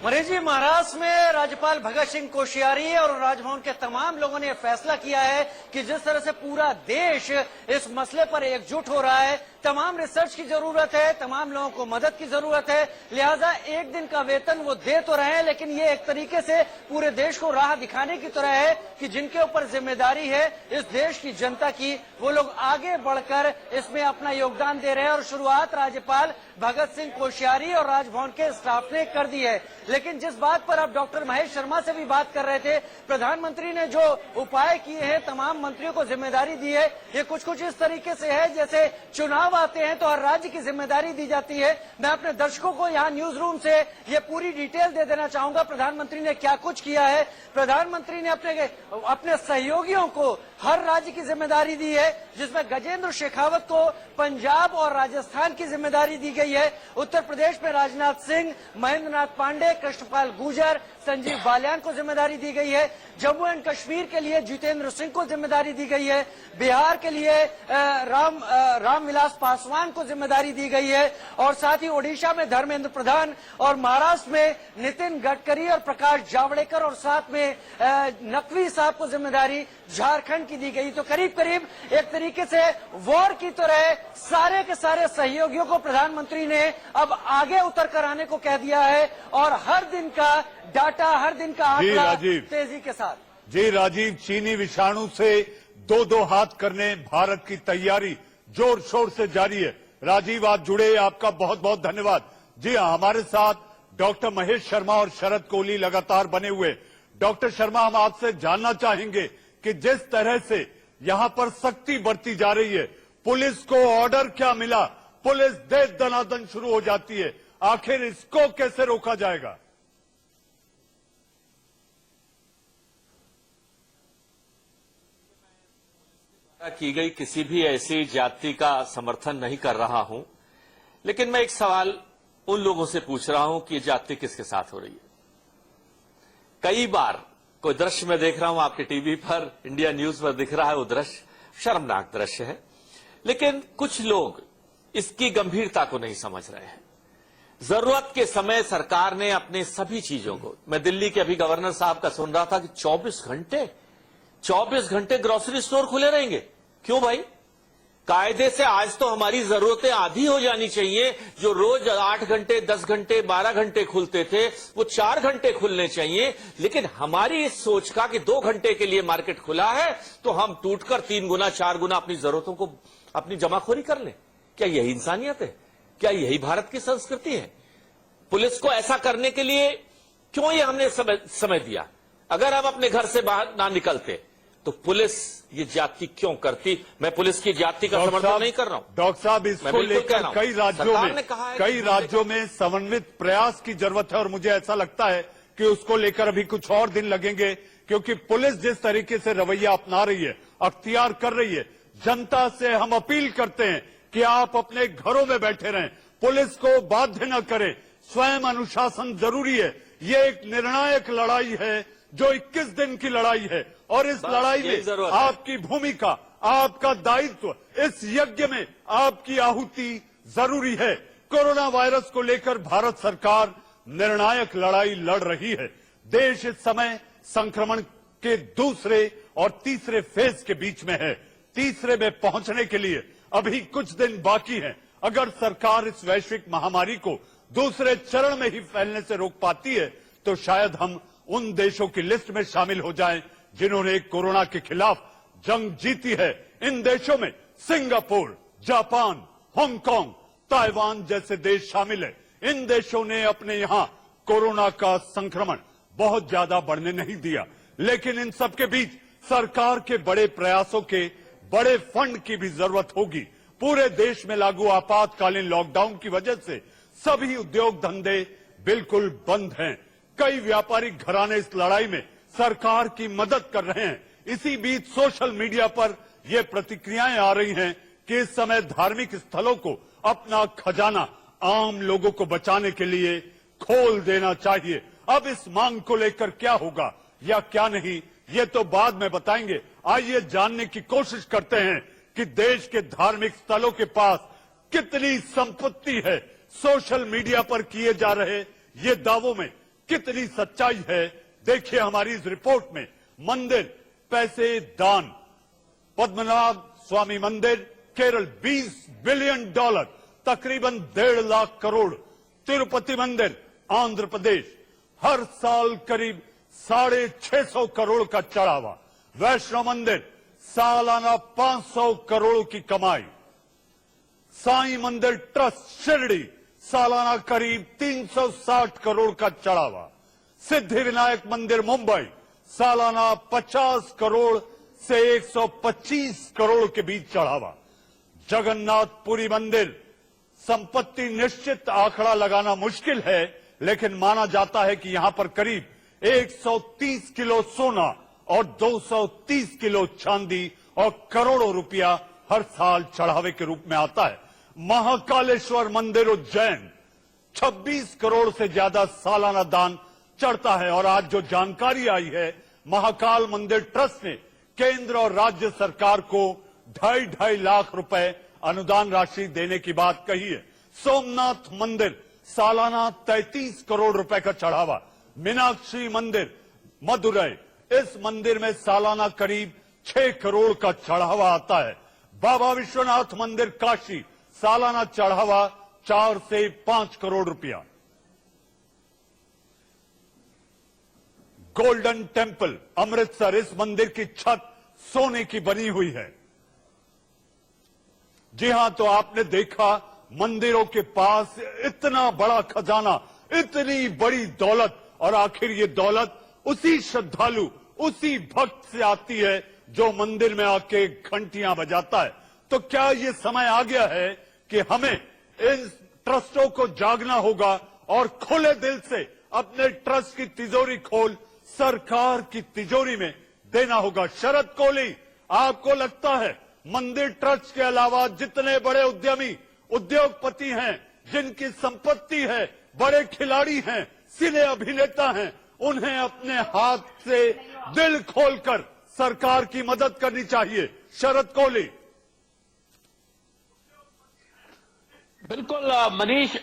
मनीष जी, महाराष्ट्र में राज्यपाल भगत सिंह कोश्यारी और राजभवन के तमाम लोगों ने फैसला किया है कि जिस तरह से पूरा देश इस मसले पर एकजुट हो रहा है, तमाम रिसर्च की जरूरत है, तमाम लोगों को मदद की जरूरत है, लिहाजा 1 दिन का वेतन वो दे तो रहे हैं, लेकिन ये एक तरीके से पूरे देश को राह दिखाने की तरह है कि जिनके ऊपर जिम्मेदारी है इस देश की जनता की, वो लोग आगे बढ़कर इसमें अपना योगदान दे रहे हैं। और शुरुआत राज्यपाल भगत सिंह कोश्यारी और राजभवन के स्टाफ ने कर दी है। लेकिन जिस बात पर आप डॉक्टर महेश शर्मा से भी बात कर रहे थे, प्रधानमंत्री ने जो उपाय किए हैं, तमाम मंत्रियों को जिम्मेदारी दी है, ये कुछ इस तरीके से है जैसे चुनाव आते हैं तो हर राज्य की जिम्मेदारी दी जाती है। मैं अपने दर्शकों को यहाँ न्यूज रूम से ये पूरी डिटेल दे देना चाहूंगा प्रधानमंत्री ने क्या कुछ किया है। प्रधानमंत्री ने अपने सहयोगियों को हर राज्य की जिम्मेदारी दी है, जिसमें गजेंद्र शेखावत को पंजाब और राजस्थान की जिम्मेदारी दी गई है। उत्तर प्रदेश में राजनाथ सिंह, महेंद्र नाथ पांडे, कृष्णपाल गुर्जर, संजीव बालियान को जिम्मेदारी दी गई है। जम्मू एंड कश्मीर के लिए जितेंद्र सिंह को जिम्मेदारी दी गई है। बिहार के लिए रामविलास पासवान को जिम्मेदारी दी गई है और साथ ही ओडिशा में धर्मेंद्र प्रधान और महाराष्ट्र में नितिन गडकरी और प्रकाश जावड़ेकर और साथ में नकवी साहब को जिम्मेदारी झारखंड की दी गई। तो करीब करीब एक तरीके से वॉर की तरह सारे के सारे सहयोगियों को प्रधानमंत्री ने अब आगे उतर कर आने को कह दिया है और हर दिन का डाटा, हर दिन का आंकड़ा तेजी के साथ। जी राजीव, चीनी विषाणु से 2-2 हाथ करने भारत की तैयारी जोर शोर से जारी है। राजीव, आप जुड़े, आपका बहुत बहुत धन्यवाद। जी हाँ, हमारे साथ डॉक्टर महेश शर्मा और शरद कोहली लगातार बने हुए। डॉक्टर शर्मा, हम आपसे जानना चाहेंगे कि जिस तरह से यहां पर सख्ती बढ़ती जा रही है, पुलिस को ऑर्डर क्या मिला, पुलिस दे दनादन शुरू हो जाती है, आखिर इसको कैसे रोका जाएगा? की गई किसी भी ऐसी जाति का समर्थन नहीं कर रहा हूं, लेकिन मैं एक सवाल उन लोगों से पूछ रहा हूं कि ये जाति किसके साथ हो रही है। कई बार कोई दृश्य मैं देख रहा हूं आपके टीवी पर, इंडिया न्यूज पर दिख रहा है, वो दृश्य शर्मनाक दृश्य है, लेकिन कुछ लोग इसकी गंभीरता को नहीं समझ रहे हैं। जरूरत के समय सरकार ने अपने सभी चीजों को, मैं दिल्ली के अभी गवर्नर साहब का सुन रहा था कि 24 घंटे ग्रोसरी स्टोर खुले रहेंगे। क्यों भाई? कायदे से आज तो हमारी जरूरतें आधी हो जानी चाहिए। जो रोज 8 घंटे, 10 घंटे, 12 घंटे खुलते थे, वो 4 घंटे खुलने चाहिए। लेकिन हमारी इस सोच का कि 2 घंटे के लिए मार्केट खुला है तो हम टूटकर 3 गुना 4 गुना अपनी जरूरतों को अपनी जमाखोरी कर लें। क्या यही इंसानियत है? क्या यही भारत की संस्कृति है? पुलिस को ऐसा करने के लिए क्यों ये हमने समय दिया? अगर हम अपने घर से बाहर ना निकलते तो पुलिस ये जाति क्यों करती? मैं पुलिस की जाति का समर्थन नहीं कर रहा हूं। डॉक्टर साहब, इसको लेकर कई राज्यों में समन्वित प्रयास की जरूरत है और मुझे ऐसा लगता है कि उसको लेकर अभी कुछ और दिन लगेंगे, क्योंकि पुलिस जिस तरीके से रवैया अपना रही है, अख्तियार कर रही है, जनता से हम अपील करते हैं कि आप अपने घरों में बैठे रहें, पुलिस को बाध्य न करें, स्वयं अनुशासन जरूरी है। ये एक निर्णायक लड़ाई है जो 21 दिन की लड़ाई है, और इस लड़ाई यही में जरूरत है। आपकी भूमिका, आपका दायित्व, इस यज्ञ में आपकी आहुति जरूरी है। कोरोना वायरस को लेकर भारत सरकार निर्णायक लड़ाई लड़ रही है। देश इस समय संक्रमण के दूसरे और तीसरे फेज के बीच में है। तीसरे में पहुंचने के लिए अभी कुछ दिन बाकी हैं। अगर सरकार इस वैश्विक महामारी को दूसरे चरण में ही फैलने से रोक पाती है तो शायद हम उन देशों की लिस्ट में शामिल हो जाएं जिन्होंने कोरोना के खिलाफ जंग जीती है। इन देशों में सिंगापुर, जापान, हांगकांग, ताइवान जैसे देश शामिल है। इन देशों ने अपने यहां कोरोना का संक्रमण बहुत ज्यादा बढ़ने नहीं दिया, लेकिन इन सबके बीच सरकार के बड़े प्रयासों के बड़े फंड की भी जरूरत होगी। पूरे देश में लागू आपातकालीन लॉकडाउन की वजह से सभी उद्योग धंधे बिल्कुल बंद हैं। कई व्यापारिक घराने इस लड़ाई में सरकार की मदद कर रहे हैं। इसी बीच सोशल मीडिया पर ये प्रतिक्रियाएं आ रही हैं कि इस समय धार्मिक स्थलों को अपना खजाना आम लोगों को बचाने के लिए खोल देना चाहिए। अब इस मांग को लेकर क्या होगा या क्या नहीं, ये तो बाद में बताएंगे। आइए जानने की कोशिश करते हैं कि देश के धार्मिक स्थलों के पास कितनी संपत्ति है। सोशल मीडिया पर किए जा रहे ये दावों में कितनी सच्चाई है, देखिए हमारी इस रिपोर्ट में। मंदिर, पैसे, दान। पद्मनाभ स्वामी मंदिर केरल $20 बिलियन, तकरीबन 1.5 लाख करोड़। तिरुपति मंदिर आंध्र प्रदेश, हर साल करीब 650 करोड़ का चढ़ावा। वैष्णो मंदिर सालाना 500 करोड़ की कमाई। साईं मंदिर ट्रस्ट शिरडी सालाना करीब 360 करोड़ का चढ़ावा। सिद्धि विनायक मंदिर मुंबई सालाना 50 करोड़ से 125 करोड़ के बीच चढ़ावा। जगन्नाथपुरी मंदिर, संपत्ति निश्चित आंकड़ा लगाना मुश्किल है, लेकिन माना जाता है कि यहां पर करीब 130 किलो सोना और 230 किलो चांदी और करोड़ों रुपया हर साल चढ़ावे के रूप में आता है। महाकालेश्वर मंदिर उज्जैन 26 करोड़ से ज्यादा सालाना दान चढ़ता है। और आज जो जानकारी आई है, महाकाल मंदिर ट्रस्ट ने केंद्र और राज्य सरकार को 2.5 लाख रुपए अनुदान राशि देने की बात कही है। सोमनाथ मंदिर सालाना 33 करोड़ रुपए का चढ़ावा। मीनाक्षी मंदिर मदुरई, इस मंदिर में सालाना करीब 6 करोड़ का चढ़ावा आता है। बाबा विश्वनाथ मंदिर काशी सालाना चढ़ावा 4 से 5 करोड़ रुपया। गोल्डन टेम्पल अमृतसर, इस मंदिर की छत सोने की बनी हुई है। जी हां, तो आपने देखा मंदिरों के पास इतना बड़ा खजाना, इतनी बड़ी दौलत, और आखिर ये दौलत उसी श्रद्धालु, उसी भक्त से आती है जो मंदिर में आके घंटियां बजाता है। तो क्या ये समय आ गया है कि हमें इन ट्रस्टों को जागना होगा और खुले दिल से अपने ट्रस्ट की तिजोरी खोल सरकार की तिजोरी में देना होगा। शरद कोहली, आपको लगता है मंदिर ट्रस्ट के अलावा जितने बड़े उद्यमी, उद्योगपति हैं, जिनकी संपत्ति है, बड़े खिलाड़ी हैं, सिने अभिनेता हैं, उन्हें अपने हाथ से दिल खोलकर सरकार की मदद करनी चाहिए? शरद कोहली। बिल्कुल मनीष,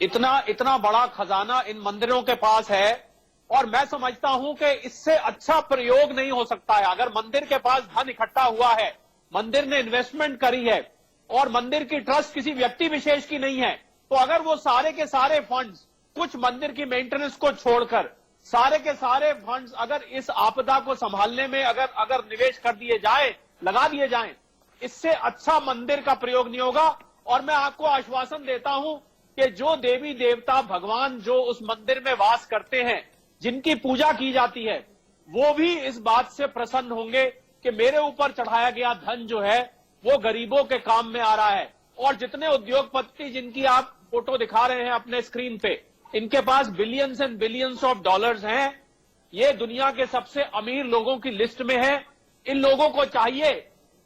इतना बड़ा खजाना इन मंदिरों के पास है और मैं समझता हूं कि इससे अच्छा प्रयोग नहीं हो सकता है। अगर मंदिर के पास धन इकट्ठा हुआ है, मंदिर ने इन्वेस्टमेंट करी है और मंदिर की ट्रस्ट किसी व्यक्ति विशेष की नहीं है, तो अगर वो सारे के सारे फंड्स कुछ मंदिर की मेंटेनेंस को छोड़कर सारे के सारे फंड्स अगर इस आपदा को संभालने में अगर निवेश कर दिए जाए, लगा दिए जाएं, इससे अच्छा मंदिर का प्रयोग नहीं होगा। और मैं आपको आश्वासन देता हूं कि जो देवी देवता भगवान जो उस मंदिर में वास करते हैं, जिनकी पूजा की जाती है, वो भी इस बात से प्रसन्न होंगे कि मेरे ऊपर चढ़ाया गया धन जो है वो गरीबों के काम में आ रहा है। और जितने उद्योगपति जिनकी आप फोटो दिखा रहे हैं अपने स्क्रीन पे, इनके पास billions and billions of dollars हैं, ये दुनिया के सबसे अमीर लोगों की लिस्ट में है। इन लोगों को चाहिए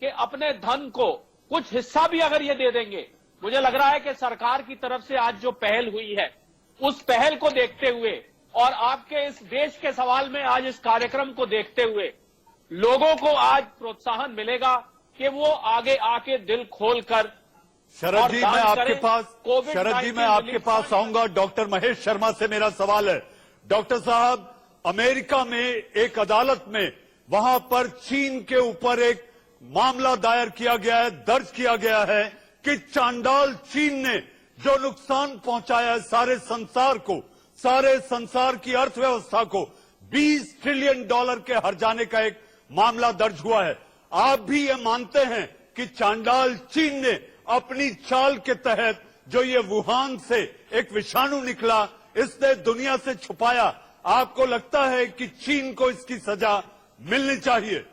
कि अपने धन को कुछ हिस्सा भी अगर ये दे देंगे, मुझे लग रहा है कि सरकार की तरफ से आज जो पहल हुई है, उस पहल को देखते हुए और आपके इस देश के सवाल में आज इस कार्यक्रम को देखते हुए लोगों को आज प्रोत्साहन मिलेगा कि वो आगे आके दिल खोलकर शरद जी मैं आपके पास आऊंगा। डॉक्टर महेश शर्मा से मेरा सवाल है। डॉक्टर साहब, अमेरिका में एक अदालत में वहां पर चीन के ऊपर एक मामला दायर किया गया है, दर्ज किया गया है कि चांडाल चीन ने जो नुकसान पहुंचाया है सारे संसार को, सारे संसार की अर्थव्यवस्था को, $20 ट्रिलियन के हर्जाने का एक मामला दर्ज हुआ है। आप भी ये मानते हैं कि चांडाल चीन ने अपनी चाल के तहत जो ये वुहान से एक विषाणु निकला, इसने दुनिया से छुपाया। आपको लगता है कि चीन को इसकी सजा मिलनी चाहिए?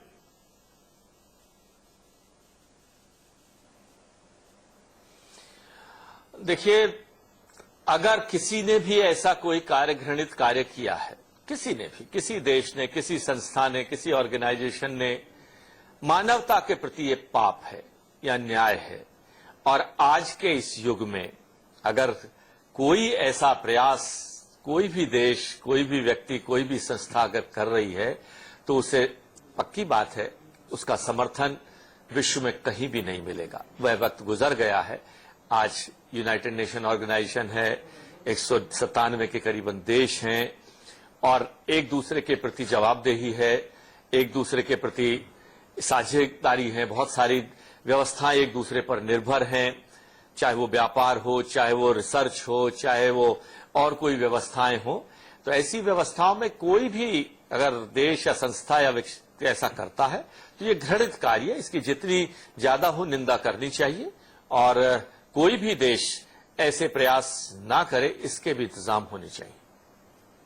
देखिए, अगर किसी ने भी ऐसा कोई घृणित कार्य किया है, किसी ने भी, किसी देश ने, किसी संस्था ने, किसी ऑर्गेनाइजेशन ने, मानवता के प्रति ये पाप है या न्याय है। और आज के इस युग में अगर कोई ऐसा प्रयास कोई भी देश, कोई भी व्यक्ति, कोई भी संस्था अगर कर रही है तो उसे पक्की बात है उसका समर्थन विश्व में कहीं भी नहीं मिलेगा। वह वक्त गुजर गया है। आज यूनाइटेड नेशन ऑर्गेनाइजेशन है, 197 के करीबन देश हैं और एक दूसरे के प्रति जवाबदेही है, एक दूसरे के प्रति साझेदारी है। बहुत सारी व्यवस्थाएं एक दूसरे पर निर्भर हैं, चाहे वो व्यापार हो, चाहे वो रिसर्च हो, चाहे वो और कोई व्यवस्थाएं हो। तो ऐसी व्यवस्थाओं में कोई भी अगर देश या संस्था या व्यक्ति ऐसा करता है तो ये घृणित कार्य है। इसकी जितनी ज्यादा हो निंदा करनी चाहिए और कोई भी देश ऐसे प्रयास ना करे, इसके भी इंतजाम होने चाहिए।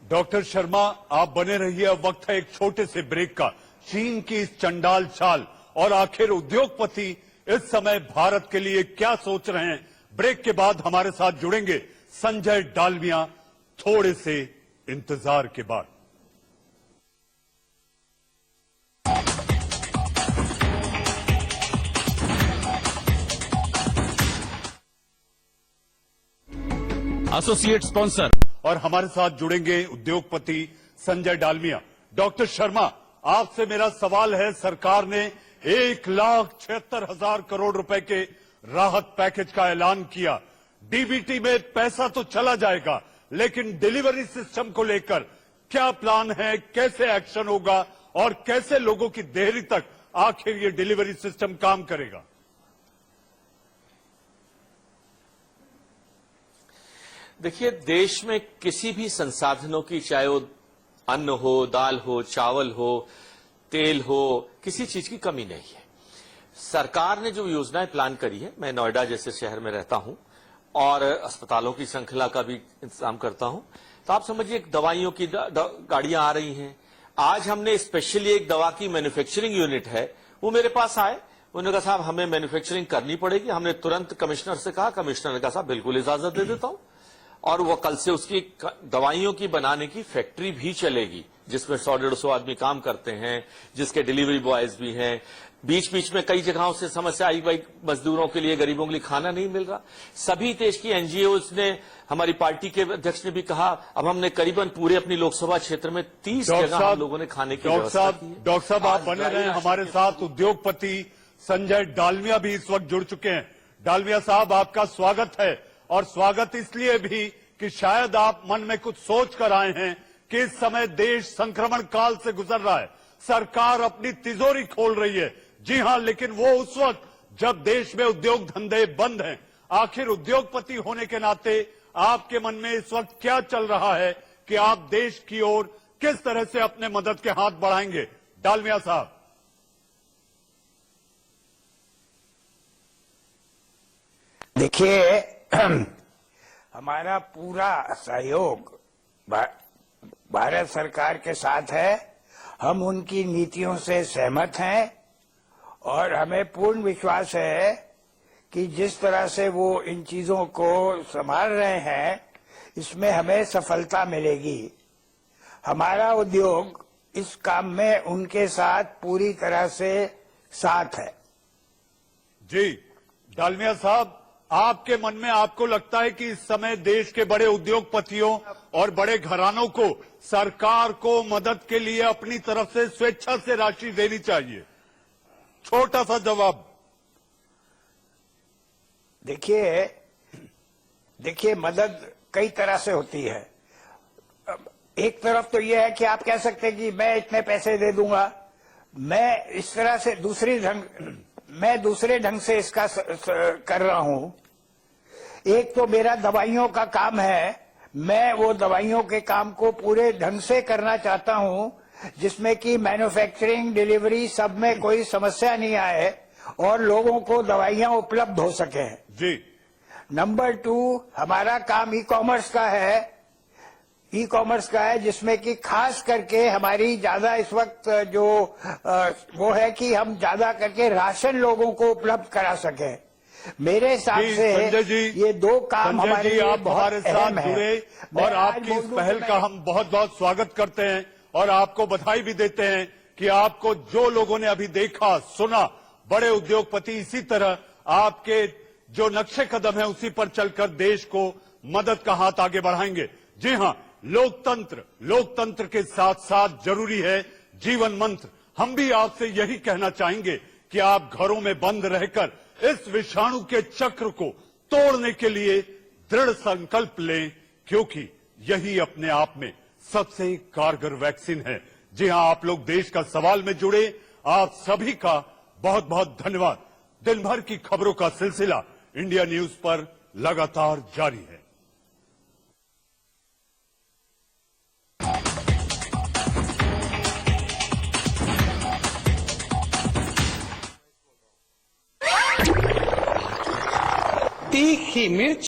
डॉक्टर शर्मा, आप बने रहिए। अब वक्त है एक छोटे से ब्रेक का। चीन की इस चंडाल चाल और आखिर उद्योगपति इस समय भारत के लिए क्या सोच रहे हैं, ब्रेक के बाद हमारे साथ जुड़ेंगे संजय डालमिया, थोड़े से इंतजार के बाद। एसोसिएट स्पॉन्सर और हमारे साथ जुड़ेंगे उद्योगपति संजय डालमिया। डॉक्टर शर्मा, आपसे मेरा सवाल है, सरकार ने 1,76,000 करोड़ रुपए के राहत पैकेज का ऐलान किया। डीबीटी में पैसा तो चला जाएगा, लेकिन डिलीवरी सिस्टम को लेकर क्या प्लान है, कैसे एक्शन होगा और कैसे लोगों की देहरी तक आखिर ये डिलीवरी सिस्टम काम करेगा? देखिए, देश में किसी भी संसाधनों की, चाहे वो अन्न हो, दाल हो, चावल हो, तेल हो, किसी चीज की कमी नहीं है। सरकार ने जो योजनाएं प्लान करी है, मैं नोएडा जैसे शहर में रहता हूं और अस्पतालों की श्रृंखला का भी इंतजाम करता हूं, तो आप समझिए दवाइयों की गाड़ियां आ रही हैं। आज हमने स्पेशली एक दवा की मैन्युफैक्चरिंग यूनिट है, वो मेरे पास आए, उन्होंने कहा साहब हमें मैन्युफैक्चरिंग करनी पड़ेगी। हमने तुरंत कमिश्नर से कहा, कमिश्नर ने कहा साहब बिल्कुल इजाजत दे देता हूं। और वो कल से उसकी दवाइयों की बनाने की फैक्ट्री भी चलेगी, जिसमें 100-150 आदमी काम करते हैं, जिसके डिलीवरी बॉयज भी हैं। बीच बीच में कई जगहों से समस्या आई, भाई मजदूरों के लिए, गरीबों के लिए खाना नहीं मिल रहा। सभी देश की एनजीओज ने, हमारी पार्टी के अध्यक्ष ने भी कहा, अब हमने करीबन पूरे अपनी लोकसभा क्षेत्र में 30 जगह हम लोगों ने खाने की व्यवस्था की है। डॉक्टर साहब, आप बने रहे हमारे साथ। उद्योगपति संजय डालमिया भी इस वक्त जुड़ चुके हैं। डालमिया साहब, आपका स्वागत है, और स्वागत इसलिए भी कि शायद आप मन में कुछ सोच कर आए हैं कि इस समय देश संक्रमण काल से गुजर रहा है, सरकार अपनी तिजोरी खोल रही है। जी हां, लेकिन वो उस वक्त जब देश में उद्योग धंधे बंद हैं। आखिर उद्योगपति होने के नाते आपके मन में इस वक्त क्या चल रहा है कि आप देश की ओर किस तरह से अपने मदद के हाथ बढ़ाएंगे? डालमिया साहब। देखिए, हमारा पूरा सहयोग भारत सरकार के साथ है। हम उनकी नीतियों से सहमत हैं और हमें पूर्ण विश्वास है कि जिस तरह से वो इन चीजों को संभाल रहे हैं, इसमें हमें सफलता मिलेगी। हमारा उद्योग इस काम में उनके साथ पूरी तरह से साथ है। जी डालमिया साहब, आपके मन में आपको लगता है कि इस समय देश के बड़े उद्योगपतियों और बड़े घरानों को सरकार को मदद के लिए अपनी तरफ से स्वेच्छा से राशि देनी चाहिए? छोटा सा जवाब। देखिए मदद कई तरह से होती है। एक तरफ तो यह है कि आप कह सकते हैं कि मैं इतने पैसे दे दूंगा, मैं इस तरह से दूसरे ढंग से इसका कर रहा हूं। एक तो मेरा दवाइयों का काम है, मैं वो दवाइयों के काम को पूरे ढंग से करना चाहता हूं जिसमें कि मैन्युफैक्चरिंग, डिलीवरी सब में कोई समस्या नहीं आए और लोगों को दवाइयां उपलब्ध हो सके जी। नंबर 2, हमारा काम ई कॉमर्स का है जिसमें कि खास करके हमारी ज्यादा इस वक्त जो वो है कि हम ज्यादा करके राशन लोगों को उपलब्ध करा सके। मेरे हिसाब संजय जी, से ये 2 काम हमारे लिए आप हमारे साथ जुड़े और आपकी इस पहल का हम बहुत बहुत स्वागत करते हैं और आपको बधाई भी देते हैं कि आपको जो लोगों ने अभी देखा सुना, बड़े उद्योगपति इसी तरह आपके जो नक्शे कदम है उसी पर चलकर देश को मदद का हाथ आगे बढ़ाएंगे। जी हां, लोकतंत्र के साथ साथ जरूरी है जीवन मंत्र। हम भी आपसे यही कहना चाहेंगे कि आप घरों में बंद रहकर इस विषाणु के चक्र को तोड़ने के लिए दृढ़ संकल्प लें, क्योंकि यही अपने आप में सबसे कारगर वैक्सीन है। जी हां, आप लोग देश का सवाल में जुड़े, आप सभी का बहुत बहुत धन्यवाद। दिन भर की खबरों का सिलसिला इंडिया न्यूज पर लगातार जारी है। तीखी मिर्च